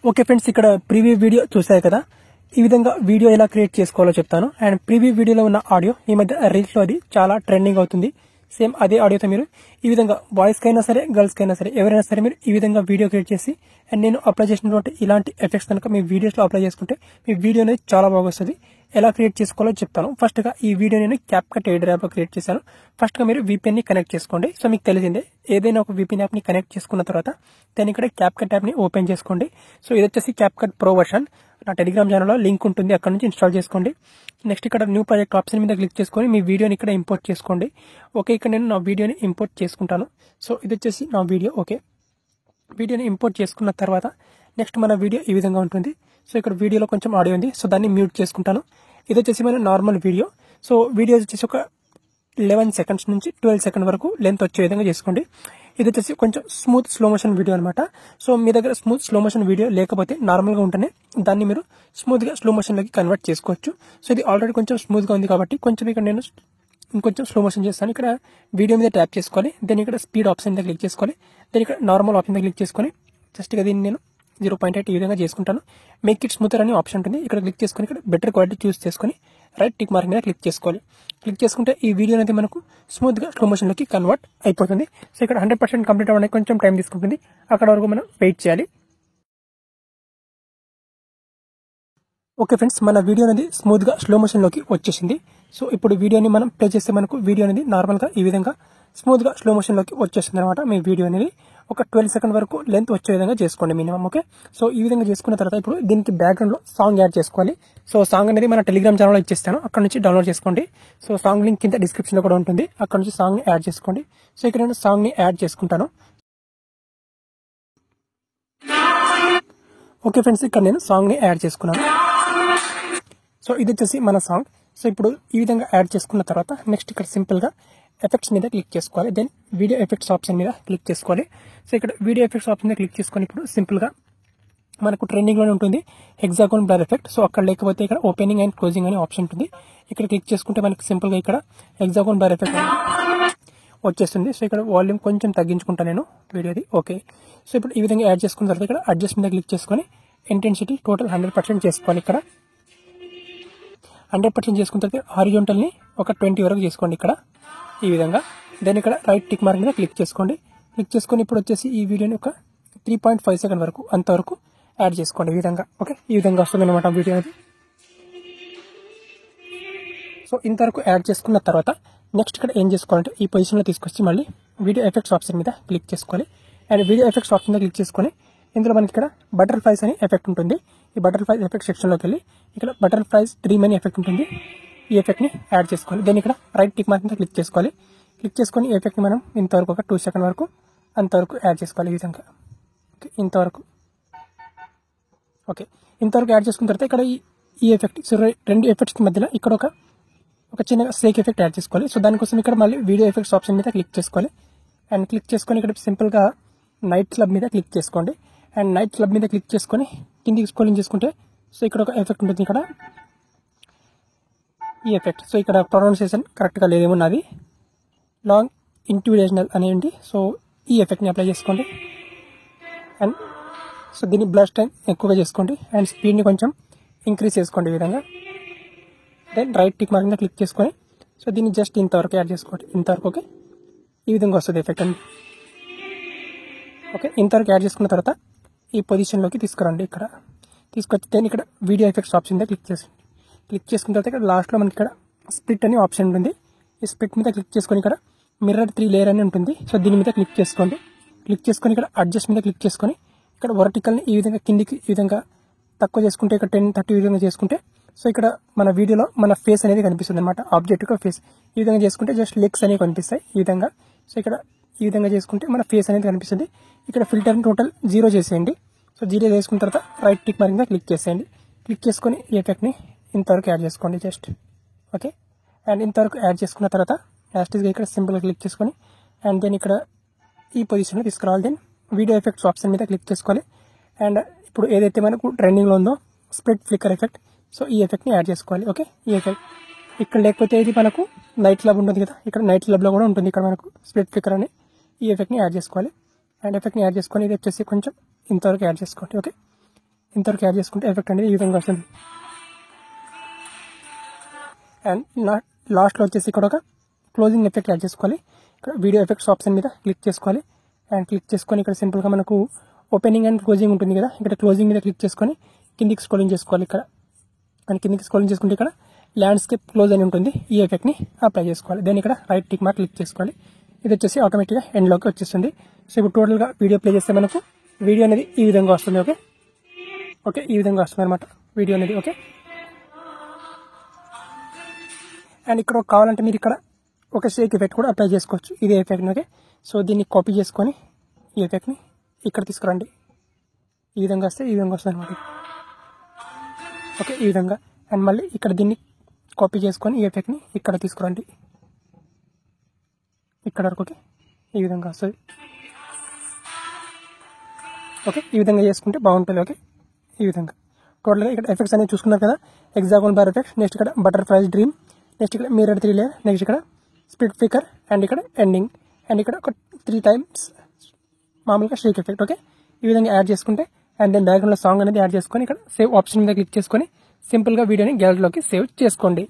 Okay friends, ఇక్కడ preview video చూసారు కదా. ఈ విధంగా వీడియో ఎలా క్రియేట్ చేసుకోవాలో చెప్తాను. అండ్ ప్రీవ్యూ వీడియోలో ఉన్న ఆడియో ఈ మధ్య రీల్స్ లో అది చాలా ట్రెండింగ్ అవుతుంది. సేమ్ అదే ఆడియోతో మీరు ఈ విధంగా బాయ్స్ కైనా సరే గర్ల్స్ కైనా సరే ఎవరైనా సరే మీరు ఈ విధంగా వీడియో క్రియేట్ చేసి అండ్ నేను అప్లై చేసినటువంటి ఇలాంటి ఎఫెక్ట్స్ కనుక మీ వీడియోస్ లో అప్లై చేసుకుంటే మీ వీడియో అనేది చాలా బాగా వస్తుంది. ఎలా క్రియేట్ చేసుకోవాలో చెప్తాను. ఫస్ట్ గా ఈ వీడియో నేను క్యాప్కట్ ఎడిటర్ యాప్ లో క్రియేట్ చేశాను. ఫస్ట్ గా మీరు VPN ని కనెక్ట్ చేసుకోండి. సో మీకు తెలిసిందే, ఏదైనా ఒక VPN యాప్ ని కనెక్ట్ చేసుకున్న తర్వాత దాని ఇక్కడ క్యాప్కట్ యాప్ ని ఓపెన్ చేసుకోండి. సో ఇది వచ్చేసి క్యాప్కట్ ప్రో వర్షన్. నా టెలిగ్రామ్ ఛానల్ లో లింక్ ఉంటుంది, అక్కడ నుంచి ఇన్స్టాల్ చేసుకోండి. నెక్స్ట్ ఇక్కడ న్యూ ప్రాజెక్ట్ ఆప్షన్ మీద క్లిక్ చేసుకొని మీ వీడియోని ఇక్కడ ఇంపోర్ట్ చేసుకోండి. ఓకే, ఇక్కడ నేను నా వీడియోని ఇంపోర్ట్ చేసుకుంటాను. సో ఇది వచ్చేసి నా వీడియో. ఓకే, వీడియోని ఇంపోర్ట్ చేసుకున్న తర్వాత నెక్స్ట్ మన వీడియో ఈ విధంగా ఉంటుంది. సో ఇక్కడ వీడియోలో కొంచెం ఆడియో ఉంది, సో దాన్ని మ్యూట్ చేసుకుంటాను. ఇది వచ్చేసి మన నార్మల్ వీడియో. సో వీడియో వచ్చేసి ఒక 11 సెకండ్స్ నుంచి 12 సెకండ్ వరకు లెంత్ వచ్చే విధంగా చేసుకోండి. ఇది వచ్చేసి కొంచెం స్మూత్ స్లో మోషన్ వీడియో అనమాట. సో మీ దగ్గర స్మూత్ స్లో మోషన్ వీడియో లేకపోతే నార్మల్ గా ఉంటేనే దాన్ని మీరు స్మూత్ గా స్లో మోషన్ లోకి కన్వర్ట్ చేసుకోవచ్చు. సో ఇది ఆల్రెడీ కొంచెం స్మూత్ గా ఉంది కాబట్టి కొంచెం ఇక్కడ నేను ఇంకొంచెం స్లో మోషన్ చేస్తాను. ఇక్కడ వీడియో మీద ట్యాప్ చేసుకోవాలి, దాన్ని ఇక్కడ స్పీడ్ ఆప్షన్ మీద క్లిక్ చేసుకోవాలి, దాన్ని ఇక్కడ నార్మల్ ఆప్షన్ మీద క్లిక్ చేసుకొని జస్ట్ గా దీన్ని నేను 0.8 ఈ విధంగా చేసుకుంటాను. మేక్ ఇట్ స్మూతర్ అనే ఆప్షన్ ఉంటుంది, ఇక్కడ క్లిక్ చేసుకొని ఇక్కడ బెటర్ క్వాలిటీ చూస్ చేసుకొని రైట్ టిక్ మార్క్ మీద క్లిక్ చేసుకోవాలి. క్లిక్ చేసుకుంటే ఈ వీడియో అనేది మనకు స్మూత్ గా స్లో మోషన్ లోకి కన్వర్ట్ అయిపోతుంది. సో ఇక్కడ 100% కంప్లీట్ అవ్వడానికి కొంచెం టైం తీసుకుంటుంది, అక్కడ వరకు మనం వెయిట్ చేయాలి. ఓకే ఫ్రెండ్స్, మన వీడియో అనేది స్మూత్ గా స్లో మోషన్ లోకి వచ్చేసింది. సో ఇప్పుడు వీడియోని మనం ప్లే చేస్తే మనకు వీడియో అనేది నార్మల్ గా ఈ విధంగా స్మూత్ గా స్లో మోషన్ లోకి వచ్చేస్తుంది అనమాట. మీ వీడియో అనేది ఒక 12 సెకండ్ వరకు లెంత్ వచ్చే విధంగా చేసుకోండి మినిమం. ఓకే, సో ఈ విధంగా చేసుకున్న తర్వాత ఇప్పుడు దీనికి బ్యాక్గ్రౌండ్ లో సాంగ్ యాడ్ చేసుకోవాలి. సో సాంగ్ అనేది మన టెలిగ్రామ్ ఛానల్ లో ఇచ్చేస్తాను, అక్కడ నుంచి డౌన్లోడ్ చేసుకోండి. సో సాంగ్ లింక్ కింద డిస్క్రిప్షన్ లో కూడా ఉంటుంది, అక్కడ నుంచి సాంగ్ ని యాడ్ చేసుకోండి. సో ఇక్కడ నేను సాంగ్ ని యాడ్ చేసుకుంటాను. ఓకే ఫ్రెండ్స్, ఇక్కడ నేను సాంగ్ ని యాడ్ చేసుకున్నాను. సో ఇది వచ్చేసి మన సాంగ్. సో ఇప్పుడు ఈ విధంగా యాడ్ చేసుకున్న తర్వాత నెక్స్ట్ ఇక్కడ సింపుల్ గా ఎఫెక్ట్స్ మీద క్లిక్ చేసుకోవాలి, దెన్ వీడియో ఎఫెక్ట్స్ ఆప్షన్ మీద క్లిక్ చేసుకోవాలి. సో ఇక్కడ వీడియో ఎఫెక్ట్స్ ఆప్షన్ మీద క్లిక్ చేసుకొని ఇప్పుడు సింపుల్ గా మనకు ట్రెండింగ్ లోనే ఉంటుంది హెక్సాగోన్ బ్లర్ ఎఫెక్ట్. సో అక్కడ లేకపోతే ఇక్కడ ఓపెనింగ్ అండ్ క్లోజింగ్ అనే ఆప్షన్ ఉంటుంది, ఇక్కడ క్లిక్ చేసుకుంటే మనకి సింపుల్ గా ఇక్కడ హెక్సాగోన్ బ్లర్ ఎఫెక్ట్ వచ్చేస్తుంది. సో ఇక్కడ వాల్యూమ్ కొంచెం తగ్గించుకుంటాను నేను వీడియోది. ఓకే, సో ఇప్పుడు ఈ విధంగా యాడ్ చేసుకున్న తర్వాత ఇక్కడ అడ్జస్ట్ మీద క్లిక్ చేసుకొని ఇంటెన్సిటీ టోటల్ 100% చేసుకోవాలి. ఇక్కడ 100% చేసుకున్న తర్వాత హారిజాంటల్ ని ఒక 20 వరకు చేసుకోండి ఇక్కడ ఈ విధంగా. దెన్ ఇక్కడ రైట్ టిక్ మార్క్ మీద క్లిక్ చేసుకోండి. క్లిక్ చేసుకొని ఇప్పుడు వచ్చేసి ఈ వీడియోని ఒక 3.5 సెకండ్ వరకు అంతవరకు యాడ్ చేసుకోండి ఈ విధంగా. ఓకే, ఈ విధంగా వస్తుంది అనమాట వీడియో అనేది. సో ఇంతవరకు యాడ్ చేసుకున్న తర్వాత నెక్స్ట్ ఇక్కడ ఏం చేసుకోవాలంటే ఈ పొజిషన్ లో తీసుకొచ్చి మళ్ళీ వీడియో ఎఫెక్ట్స్ ఆప్షన్ మీద క్లిక్ చేసుకోవాలి. అండ్ వీడియో ఎఫెక్ట్స్ ఆప్షన్ మీద క్లిక్ చేసుకొని ఇందులో మనకి ఇక్కడ బటర్ఫ్లైస్ అనే ఎఫెక్ట్ ఉంటుంది. ఈ బటర్ఫ్లైస్ ఎఫెక్ట్ సెక్షన్ లోకి వెళ్ళి ఇక్కడ బటర్ఫ్లైస్ డ్రీమ్ అనే ఎఫెక్ట్ ఉంటుంది, ఈ ఎఫెక్ట్ ని యాడ్ చేసుకోవాలి. దెన్ ఇక్కడ రైట్ టిక్ మార్క్ మీద క్లిక్ చేసుకోవాలి. క్లిక్ చేసుకొని ఈ ఎఫెక్ట్ ని మనం ఇంతవరకు ఒక 2 సెకండ్ వరకు అంతవరకు యాడ్ చేసుకోవాలి ఈ విధంగా. ఓకే, ఇంతవరకు. ఓకే, ఇంతవరకు యాడ్ చేసుకున్న తర్వాత ఇక్కడ ఈ ఎఫెక్ట్, సో రెండు ఎఫెక్ట్స్ మధ్యలో ఇక్కడ ఒక చిన్న సేక్ ఎఫెక్ట్ యాడ్ చేసుకోవాలి. సో దానికోసం ఇక్కడ మళ్ళీ వీడియో ఎఫెక్ట్స్ ఆప్షన్ మీద క్లిక్ చేసుకోవాలి. అండ్ క్లిక్ చేసుకొని ఇక్కడ సింపుల్ గా నైట్ క్లబ్ మీద క్లిక్ చేసుకోండి. అండ్ నైట్ క్లబ్ మీద క్లిక్ చేసుకొని కిందికి స్క్రోలింగ్ చేసుకుంటే సో ఇక్కడ ఒక ఎఫెక్ట్ ఉంటుంది, ఇక్కడ ఈ ఎఫెక్ట్. సో ఇక్కడ ప్రొనౌన్సియేషన్ కరెక్ట్ గా లేదేమో నాది, లాంగ్ ఇంట్యూడేషనల్ అనేది. సో ఈ ఎఫెక్ట్ ని అప్లై చేసుకోండి. అండ్ సో దీన్ని బ్లర్ టైం ఎక్కువగా చేసుకోండి అండ్ స్పీడ్ ని కొంచెం ఇంక్రీజ్ చేసుకోండి ఈ విధంగా. దెన్ రైట్ టిక్ మార్క్ మీద క్లిక్ చేసుకొని సో దీన్ని జస్ట్ ఇంతవరకు యాడ్ చేసుకోండి, ఇంతవరకు. ఓకే, ఈ విధంగా వస్తుంది ఎఫెక్ట్ అండి. ఓకే, ఇంతవరకు యాడ్ చేసుకున్న తర్వాత ఈ పొజిషన్ లోకి తీసుకురండి. ఇక్కడ తీసుకొచ్చి దెన్ ఇక్కడ వీడియో ఎఫెక్ట్స్ ఆప్షన్ మీద క్లిక్ చేసి క్లిక్ చేసుకున్న తర్వాత ఇక్కడ లాస్ట్ లో మనకి ఇక్కడ స్ప్లిట్ అనే ఆప్షన్ ఉంటుంది. ఈ స్ప్లిట్ మీద క్లిక్ చేసుకొని ఇక్కడ మిర్రర్ 3 లేయర్ అని ఉంటుంది. సో దీని మీద క్లిక్ చేసుకోండి. క్లిక్ చేసుకొని ఇక్కడ అడ్జస్ట్ మీద క్లిక్ చేసుకొని ఇక్కడ వర్టికల్ ని ఈ విధంగా కిందికి ఈ విధంగా తక్కువ చేసుకుంటే ఇక్కడ 10-30 ఈ విధంగా చేసుకుంటే సో ఇక్కడ మన వీడియోలో మన ఫేస్ అనేది కనిపిస్తుంది అనమాట, ఆబ్జెక్ట్ యొక్క ఫేస్. ఈ విధంగా చేసుకుంటే జస్ట్ లెగ్స్ అనేవి కనిపిస్తాయి ఈ విధంగా. సో ఇక్కడ ఈ విధంగా చేసుకుంటే మన ఫేస్ అనేది కనిపిస్తుంది. ఇక్కడ ఫిల్టర్ టోటల్ 0 చేసేయండి. సో 0 చేసుకున్న తర్వాత రైట్ టిక్ మార్క్ మీద క్లిక్ చేసేయండి. క్లిక్ చేసుకొని ఈ ఎఫెక్ట్ ని ఇంతవరకు యాడ్ చేసుకోండి జస్ట్. ఓకే, అండ్ ఇంతవరకు యాడ్ చేసుకున్న తర్వాత యాస్టిస్గా ఇక్కడ సింపుల్ గా క్లిక్ చేసుకొని అండ్ దెన్ ఇక్కడ ఈ పొజిషన్ లో తీసుకురావాలి. దెన్ వీడియో ఎఫెక్ట్స్ ఆప్షన్ మీద క్లిక్ చేసుకోవాలి. అండ్ ఇప్పుడు ఏదైతే మనకు ట్రెండింగ్ లో ఉందో స్ప్లిట్ ఫ్లిక్కర్ ఎఫెక్ట్, సో ఈ ఎఫెక్ట్ ని యాడ్ చేసుకోవాలి. ఓకే, ఈ ఎఫెక్ట్ ఇక్కడ లేకపోతే ఇది మనకు నైట్ క్లబ్ ఉంటుంది కదా, ఇక్కడ నైట్ క్లబ్ లో కూడా ఉంటుంది ఇక్కడ మనకు స్ప్లిట్ ఫ్లిక్కర్ అని. ఈ ఎఫెక్ట్ ని యాడ్ చేసుకోవాలి. అండ్ ఎఫెక్ట్ ని యాడ్ చేసుకొని ఇది వచ్చేసి కొంచెం ఇంతవరకు యాడ్ చేసుకోండి. ఓకే, ఇంతవరకు యాడ్ చేసుకుంటే ఎఫెక్ట్ అనేది ఈ విధంగా వస్తుంది. అండ్ లాస్ట్లో వచ్చేసి ఇక్కడ ఒక క్లోజింగ్ ఎఫెక్ట్ యాడ్ చేసుకోవాలి. ఇక్కడ వీడియో ఎఫెక్ట్స్ ఆప్షన్ మీద క్లిక్ చేసుకోవాలి. అండ్ క్లిక్ చేసుకొని ఇక్కడ సింపుల్గా మనకు ఓపెనింగ్ అండ్ క్లోజింగ్ ఉంటుంది కదా, ఇక్కడ క్లోజింగ్ మీద క్లిక్ చేసుకొని కిందికి స్క్రోలింగ్ చేసుకోవాలి. ఇక్కడ అండ్ కిందికి స్క్రోలింగ్ చేసుకుంటే ఇక్కడ ల్యాండ్స్కేప్ క్లోజ్ అని ఉంటుంది. ఈ ఎఫెక్ట్ని అప్లై చేసుకోవాలి. దాన్ని ఇక్కడ రైట్ టిక్ మార్క్ క్లిక్ చేసుకోవాలి. ఇది వచ్చేసి ఆటోమేటిక్గా ఎండ్లోకి వచ్చేస్తుంది. సో ఇప్పుడు టోటల్గా వీడియో ప్లే చేస్తే మనకు వీడియో అనేది ఈ విధంగా వస్తుంది. ఓకే ఈ విధంగా వస్తుంది అనమాట వీడియో అనేది. ఓకే అండ్ ఇక్కడ కావాలంటే మీరు ఇక్కడ ఒక షేక్ ఎఫెక్ట్ కూడా అప్లై చేసుకోవచ్చు ఇదే ఎఫెక్ట్ని. ఓకే సో దీన్ని కాపీ చేసుకొని ఈ ఎఫెక్ట్ని ఇక్కడ తీసుకురండి. ఈ విధంగా వస్తే ఈ విధంగా వస్తుంది అనమాట. ఓకే ఈ విధంగా. అండ్ మళ్ళీ ఇక్కడ దీన్ని కాపీ చేసుకొని ఈ ఎఫెక్ట్ని ఇక్కడ తీసుకురండి ఇక్కడ వరకు. ఓకే ఈ విధంగా వస్తుంది. ఓకే ఈ విధంగా చేసుకుంటే బాగుంటుంది. ఓకే ఈ విధంగా టోటల్గా ఇక్కడ ఎఫెక్ట్స్ అనేవి చూసుకున్నారు కదా. హెక్సాగోన్ బార్ ఎఫెక్ట్, నెక్స్ట్ ఇక్కడ బటర్ఫ్లైస్ డ్రీమ్, నెక్స్ట్ ఇక్కడ మిర్రర్ 3 లేయర్, నెక్స్ట్ ఇక్కడ స్ప్లిట్ ఫ్లికర్, అండ్ ఇక్కడ ఎండింగ్, అండ్ ఇక్కడ ఒక 3 times మామూలుగా షేక్ ఎఫెక్ట్. ఓకే ఈ విధంగా యాడ్ చేసుకుంటే అండ్ దెన్ బ్యాక్గ్రౌండ్లో సాంగ్ అనేది యాడ్ చేసుకొని ఇక్కడ సేవ్ ఆప్షన్ మీద క్లిక్ చేసుకొని సింపుల్గా వీడియోని గ్యాలరీలోకి సేవ్ చేసుకోండి.